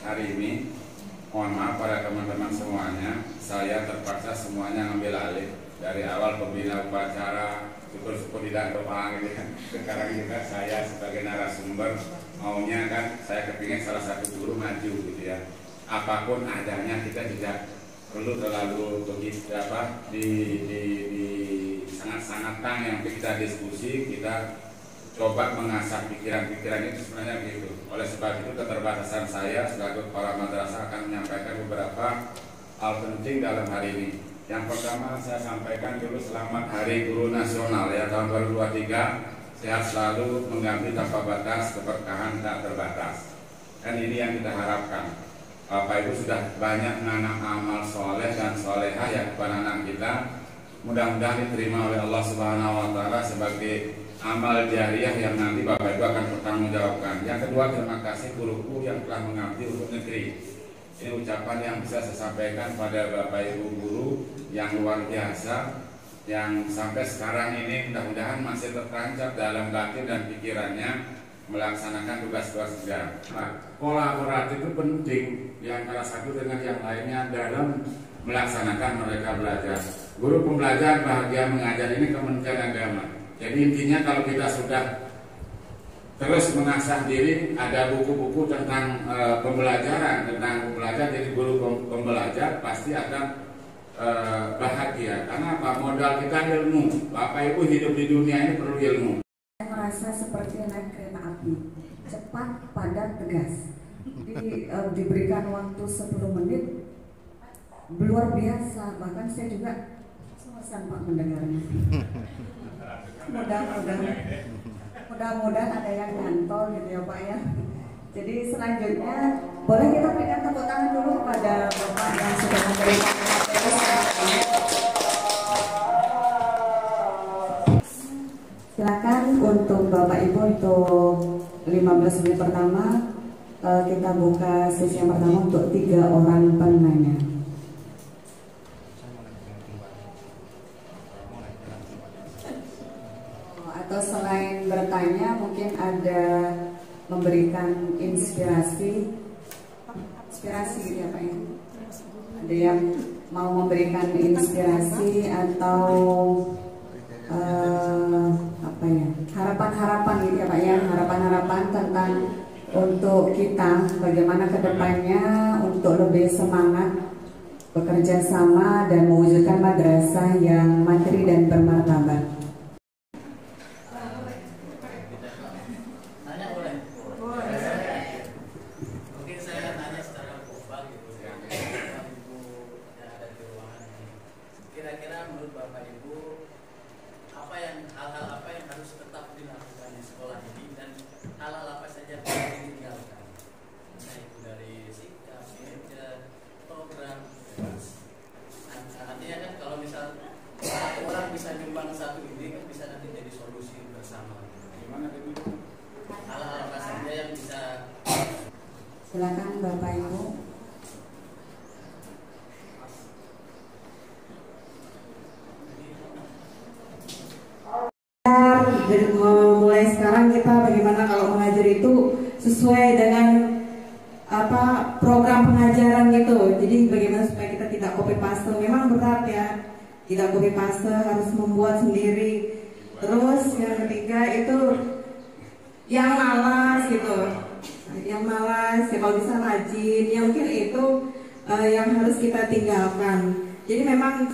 hari ini, mohon maaf pada teman-teman semuanya, saya terpaksa semuanya ngambil alih dari awal pembina upacara, syukur-syukur tidak berpalang gitu kan. Sekarang juga saya sebagai narasumber maunya kan saya kepingin salah satu guru maju gitu ya. Apapun adanya kita tidak perlu terlalu begitu di sangat-sangatan yang kita diskusi, kita coba mengasah pikiran-pikiran itu sebenarnya gitu. Oleh sebab itu keterbatasan saya sebagai kepala madrasah akan menyampaikan beberapa hal penting dalam hari ini. Yang pertama saya sampaikan dulu selamat Hari Guru Nasional ya tahun 2023. Sehat selalu, mengabdi tanpa batas, keberkahan tak terbatas. Dan ini yang kita harapkan. Bapak Ibu sudah banyak menanam amal soleh dan soleha ya kepada anak kita. Mudah-mudahan diterima oleh Allah Subhanahu Wa Taala sebagai amal jariah yang nanti Bapak Ibu akan bertanggungjawabkan. Yang kedua, terima kasih guruku yang telah mengabdi untuk negeri. Ini ucapan yang bisa saya sampaikan pada Bapak Ibu guru yang luar biasa, yang sampai sekarang ini mudah-mudahan masih tertancap dalam batin dan pikirannya melaksanakan tugas-tugas negara. Nah, kolaborasi itu penting di antara satu dengan yang lainnya dalam melaksanakan mereka belajar. Guru pembelajar bahagia mengajar ini Kementerian Agama. Jadi intinya kalau kita sudah terus mengasah diri, ada buku-buku tentang pembelajaran, tentang pembelajar, jadi guru pembelajar pasti akan bahagia. Karena apa? Modal kita ilmu. Bapak Ibu hidup di dunia ini perlu ilmu. Saya merasa seperti naik kereta api, cepat, padat, tegas. Diberikan waktu 10 menit, luar biasa. Bahkan saya juga bosan Pak mendengarnya. Mudah-mudahan ada yang nyantol gitu ya Pak ya. Jadi selanjutnya boleh kita berikan tepuk tangan dulu kepada Bapak yang sudah memberikan materi. Silakan untuk Bapak Ibu untuk 15 menit pertama kita buka sesi yang pertama untuk 3 orang penanya. Atau selain bertanya mungkin ada memberikan inspirasi gitu ya Pak ya. Ada yang mau memberikan inspirasi atau apa ya, harapan-harapan gitu ya Pak ya, harapan-harapan tentang untuk kita bagaimana kedepannya untuk lebih semangat bekerja sama dan mewujudkan madrasah yang mandiri dan bermartabat. Silakan Bapak Ibu. Mulai sekarang kita bagaimana kalau mengajar itu sesuai dengan apa program pengajaran gitu. Jadi bagaimana supaya kita tidak copy paste. Memang berat ya, tidak copy paste, harus membuat sendiri. Terus yang ketiga itu yang malas gitu. Yang malas, ya kalau bisa rajin, ya mungkin itu yang harus kita tinggalkan. Jadi memang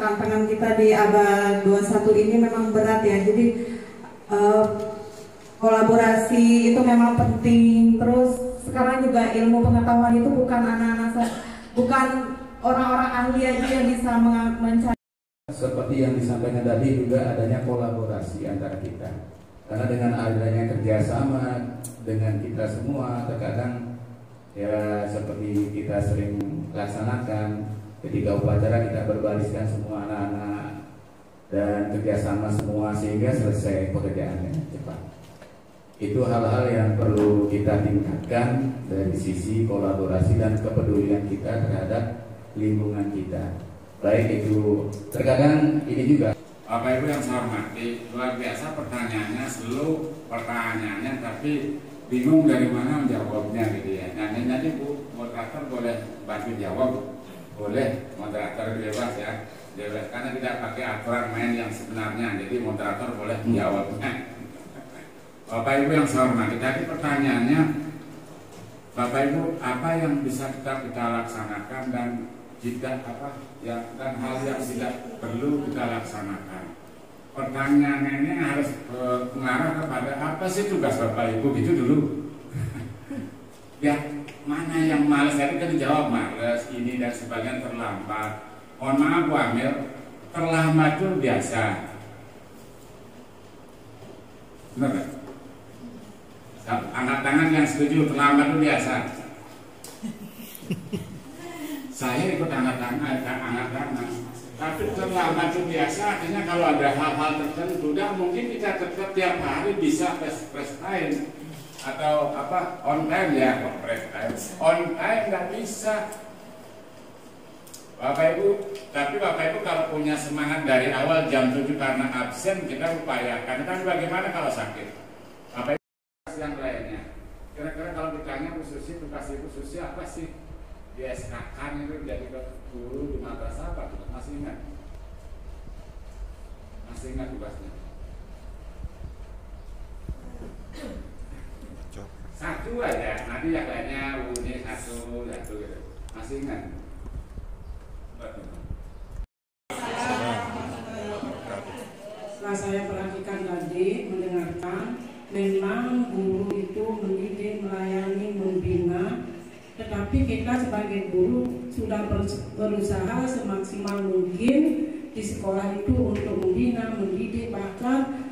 tantangan kita di abad 21 ini memang berat ya. Jadi kolaborasi itu memang penting. Terus sekarang juga ilmu pengetahuan itu bukan bukan orang-orang ahli aja yang bisa mencari. Seperti yang disampaikan tadi juga adanya kolaborasi antara kita. Karena dengan adanya kerjasama dengan kita semua, terkadang ya seperti kita sering laksanakan ketika upacara kita berbariskan semua anak-anak dan kerjasama semua sehingga selesai pekerjaannya cepat. Itu hal-hal yang perlu kita tingkatkan dari sisi kolaborasi dan kepedulian kita terhadap lingkungan kita. Baik itu terkadang ini juga. Bapak Ibu yang saya hormati, luar biasa pertanyaannya, seluruh pertanyaannya, tapi bingung dari mana menjawabnya gitu ya. Nanti Bu moderator boleh bantu jawab, boleh moderator bebas ya, bebas karena tidak pakai aturan main yang sebenarnya. Jadi moderator boleh menjawabnya. Bapak Ibu yang saya hormati, tadi pertanyaannya, Bapak Ibu apa yang bisa kita laksanakan dan jika apa ya, dan hal yang tidak perlu kita laksanakan. Pertanyaannya ini harus mengarah kepada apa sih tugas Bapak Ibu gitu dulu. Ya, mana yang malas tadi kan dijawab malas, ini dan sebagian terlambat. Mohon maaf Bu Amir, terlambat itu biasa. Benar gak? Angkat tangan yang setuju terlambat itu biasa. Saya ikut angkat tangan. Tapi terlambat itu biasa, artinya kalau ada hal-hal tertentu, dan mungkin kita tetap tiap hari bisa press time atau apa on time ya, press time. On time nggak bisa, Bapak Ibu. Tapi Bapak Ibu kalau punya semangat dari awal jam 7 karena absen, kita upayakan. Tapi bagaimana kalau sakit? Bapak Ibu yang lainnya. Kira-kira kalau ditanya Bu Susi, tugas Ibu Susi apa sih? Di SK kan itu jadi guru di madrasah apa? Masih ingat? Masih ingat tugasnya? Satu aja, nanti yang lainnya bunyi satu gitu. Masih ingat? Setelah saya perhatikan tadi, mendengarkan, memang guru itu mendidik, melayani, membina. Tetapi kita sebagai guru sudah berusaha semaksimal mungkin di sekolah itu untuk membina, mendidik, bahkan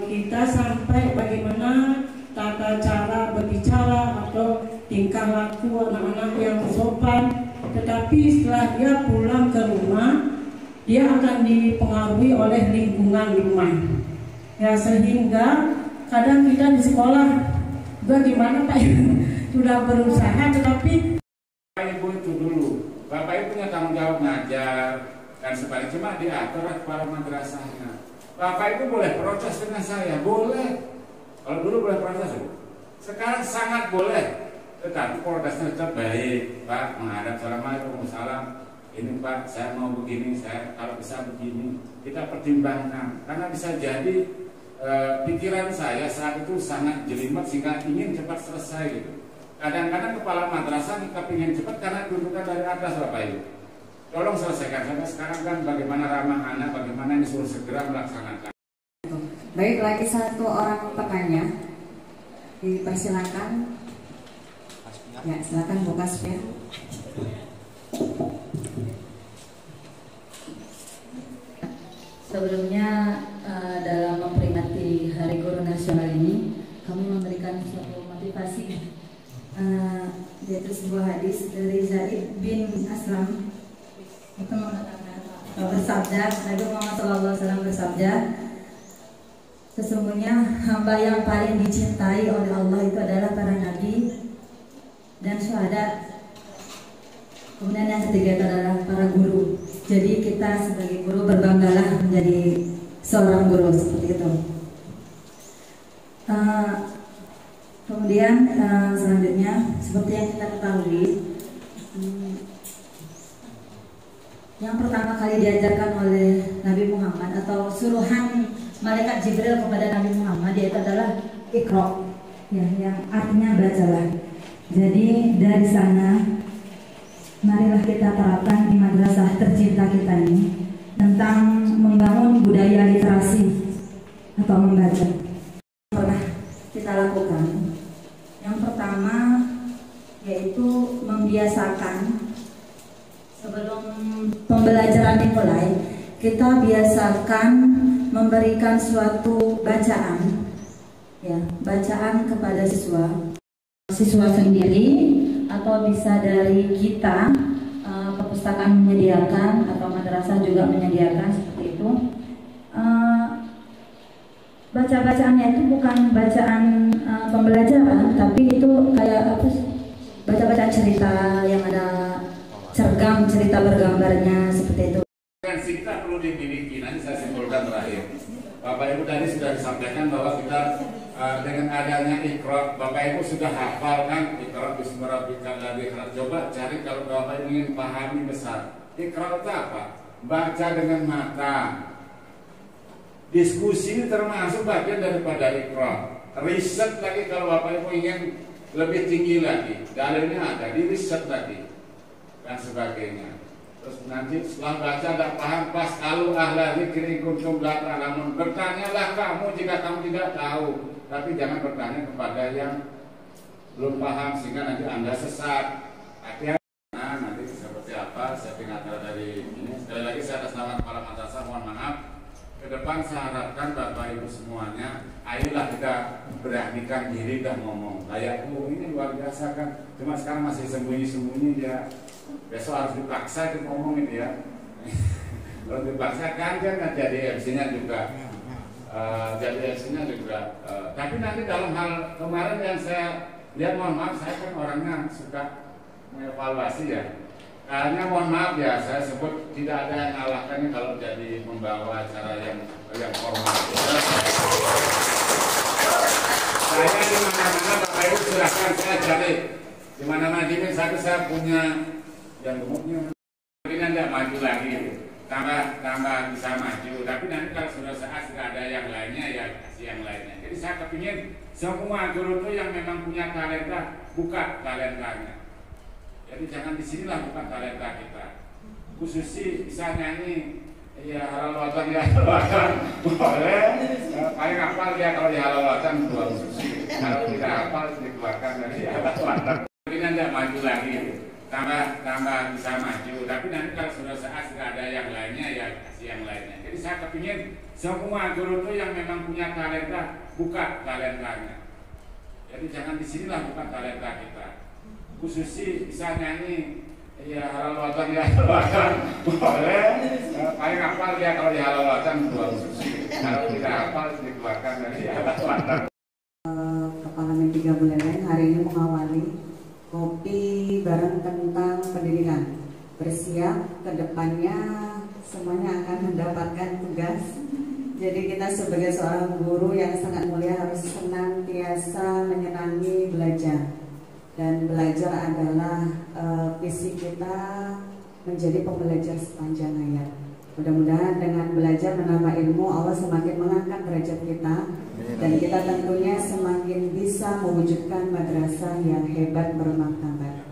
kita sampai bagaimana tata cara berbicara atau tingkah laku anak-anak yang sopan. Tetapi setelah dia pulang ke rumah, dia akan dipengaruhi oleh lingkungan rumah. Ya, sehingga kadang kita di sekolah bagaimana Pak sudah berusaha, tetapi Bapak Ibu itu dulu, Bapak Ibu punya tanggung jawab ngajar dan sebagainya, cuma diatur kepala madrasahnya. Bapak Ibu boleh protes dengan saya, boleh. Kalau dulu boleh protes, sekarang sangat boleh. Tetapi protesnya tetap baik, Pak, menghadap assalamualaikum salam. Ini Pak, saya mau begini, saya kalau bisa begini, kita pertimbangkan karena bisa jadi pikiran saya saat itu sangat jelimet sehingga ingin cepat selesai gitu. Kadang-kadang kepala madrasah kita ingin cepat karena tuntutan dari atas Bapak Ibu. Tolong selesaikan. Sampai sekarang kan bagaimana ramah anak, bagaimana disuruh segera melaksanakan. Baik, lagi satu orang bertanya. Dipersilakan. Ya, silakan Bu Kasfia. Sebelumnya dalam memperingati Hari Guru Nasional ini, kami memberikan suatu motivasi, yaitu sebuah hadis dari Zaid bin Aslam. Itu mengatakan bersabda, Nabi Muhammad SAW bersabda, sesungguhnya hamba yang paling dicintai oleh Allah itu adalah para nabi dan syuhada. Kemudian yang ketiga itu adalah para guru. Jadi kita sebagai guru berbanggalah menjadi seorang guru seperti itu. Kemudian selanjutnya seperti yang kita ketahui, yang pertama kali diajarkan oleh Nabi Muhammad atau suruhan malaikat Jibril kepada Nabi Muhammad yaitu adalah Iqra, ya, yang artinya bacalah. Jadi dari sana marilah kita terapkan di madrasah tercinta kita ini tentang membangun budaya literasi atau membaca. Pernah kita lakukan. Yang pertama yaitu membiasakan sebelum pembelajaran dimulai, kita biasakan memberikan suatu bacaan, ya, bacaan kepada siswa sendiri atau bisa dari kita, perpustakaan menyediakan atau madrasah juga menyediakan seperti itu. Baca-bacaannya itu bukan bacaan pembelajaran, tapi itu kayak apa sih? Baca-bacaan cerita yang ada cergam, cerita bergambarnya seperti itu. Kita perlu dimiliki. Nanti saya simpulkan terakhir. Bapak Ibu tadi sudah disampaikan bahwa kita dengan adanya Iqra, Bapak Ibu sudah hafal kan Iqra bismi rabbikal ladzi khalaq. Coba cari kalau Bapak ingin pahami besar. Iqra itu apa? Baca dengan mata. Diskusi termasuk bagian daripada Iqra. Riset lagi kalau Bapak Ibu ingin lebih tinggi lagi, dalilnya ada di riset lagi dan sebagainya. Terus nanti setelah baca tidak paham, pas kalau ahla dzikri kuntum la ta'lamun, bertanyalah kamu jika kamu tidak tahu. Tapi jangan bertanya kepada yang belum paham sehingga nanti Anda sesat. Hati-hati. Nah, nanti seperti apa? Saya tinggal dari ini. Sekali lagi saya atas nama kepala madrasah mohon maaf. Ke depan saya harapkan Bapak Ibu semuanya, ayolah kita beranikan diri dan ngomong. Kayak ini luar biasa kan. Cuma sekarang masih sembunyi-sembunyi dia. Besok harus dipaksa itu ngomong itu ya. Kalau dipaksa kan jadi MC-nya juga. Jadi MC-nya juga. Tapi nanti dalam hal kemarin yang saya lihat, mohon maaf, saya kan orangnya suka mengevaluasi ya. Kayaknya mohon maaf ya, saya sebut tidak ada yang ngalahkannya kalau jadi membawa acara yang formal. Saya di mana-mana Bapak Ibu silahkan saya cari. Di mana-mana di saya punya yang gemuknya. Ini tidak maju lagi, tambah bisa maju. Tapi nanti kalau sudah saat sudah ada yang lainnya ya kasih yang lainnya. Jadi saya kepingin semua guru itu yang memang punya talenta buka talentanya. Jadi jangan disinilah bukan talenta kita. Khususi bisa nyanyi, ya halal watan ya halal watan boleh. Paling hafal dia kalau di halal watan dua khususi. Kalau tidak hafal dikeluarkan dari halal watan. Ini tidak maju lagi, tambah bisa maju. Tapi nanti kalau sudah saat sudah ada yang lainnya ya kasih yang lainnya. Jadi saya kepingin semua guru itu yang memang punya talenta buka talentanya. Jadi jangan disinilah bukan talenta kita. Khususi bisa nyanyi, ya halal watan ya halal watan boleh. Paling hafal dia kalau di halal watan dua khususi. Kalau tidak hafal dikeluarkan dari halal watan. Kepala Men 3 Buleleng hari ini mengawali kopi bareng tentang pendidikan. Bersiap ke depannya semuanya akan mendapatkan tugas. Jadi kita sebagai seorang guru yang sangat mulia harus senantiasa menyenangi belajar. Dan belajar adalah visi kita menjadi pembelajar sepanjang hayat. Mudah-mudahan dengan belajar menambah ilmu Allah semakin mengangkat derajat kita. Dan kita tentunya semakin bisa mewujudkan madrasah yang hebat bermartabat.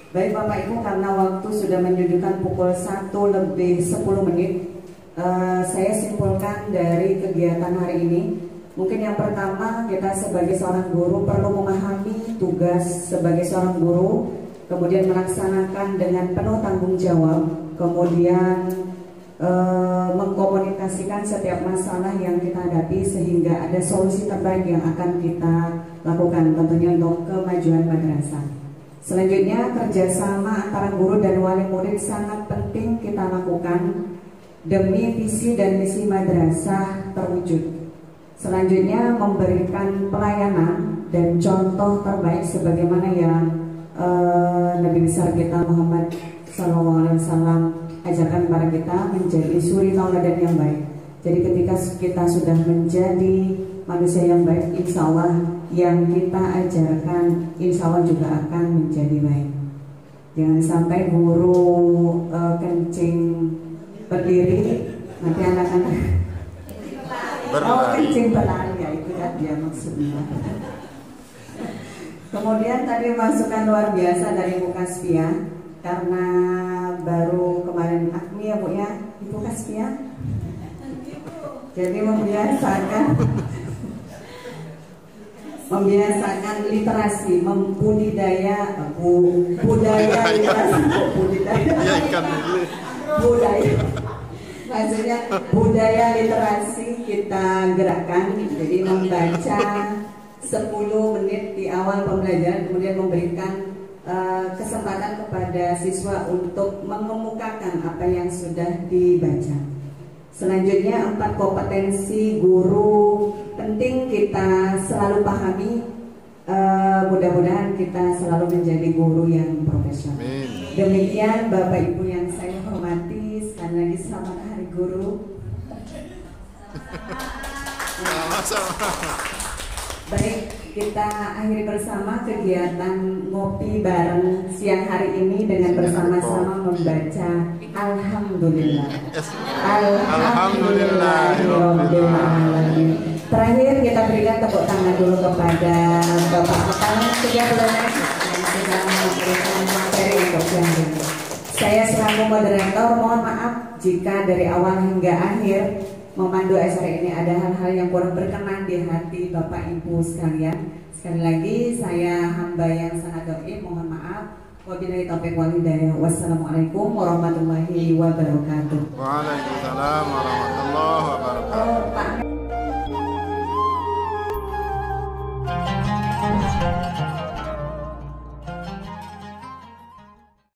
Baik Bapak Ibu, karena waktu sudah menunjukkan pukul 1:10, saya simpulkan dari kegiatan hari ini. Mungkin yang pertama, kita sebagai seorang guru perlu memahami tugas sebagai seorang guru, kemudian melaksanakan dengan penuh tanggung jawab, kemudian mengkomunikasikan setiap masalah yang kita hadapi sehingga ada solusi terbaik yang akan kita lakukan tentunya untuk kemajuan madrasah. Selanjutnya, kerjasama antara guru dan wali murid sangat penting kita lakukan demi visi dan misi madrasah terwujud. Selanjutnya, memberikan pelayanan dan contoh terbaik sebagaimana yang Nabi besar kita Muhammad SAW ajarkan kepada kita, menjadi suri tauladan yang baik. Jadi ketika kita sudah menjadi manusia yang baik, insya Allah yang kita ajarkan insya Allah juga akan menjadi baik. Jangan sampai guru kencing berdiri, nanti anak-anak kencing berlari, ya itu kan dia maksudnya. Kemudian tadi masukan luar biasa dari Bu Kasfia, karena baru kemarin akmi ya Bu ya, Ibu Kasfia. Jadi membiasakan literasi, budaya literasi, budaya. Maksudnya budaya literasi kita gerakkan, jadi membaca 10 menit di awal pembelajaran, kemudian memberikan kesempatan kepada siswa untuk mengemukakan apa yang sudah dibaca. Selanjutnya, 4 kompetensi guru penting kita selalu pahami. Mudah-mudahan kita selalu menjadi guru yang profesional. Demikian Bapak Ibu yang saya hormati sekalian. sekali lagi selamat Hari Guru. Baik, kita akhiri bersama kegiatan ngopi bareng siang hari ini dengan bersama-sama membaca Alhamdulillah. Alhamdulillahirobbilalamin. Terakhir kita berikan tepuk tangan dulu kepada Bapak Kepala 3 bulan yang sudah memberikan materi untuk siang ini. Saya selaku moderator mohon maaf jika dari awal hingga akhir memandu acara ini ada hal-hal yang kurang berkenan di hati Bapak Ibu sekalian. Sekali lagi saya hamba yang sangat doib, mohon maaf. Wabillahi taufiq wal hidayah. Wassalamualaikum warahmatullahi wabarakatuh. Waalaikumsalam warahmatullahi wabarakatuh. Pak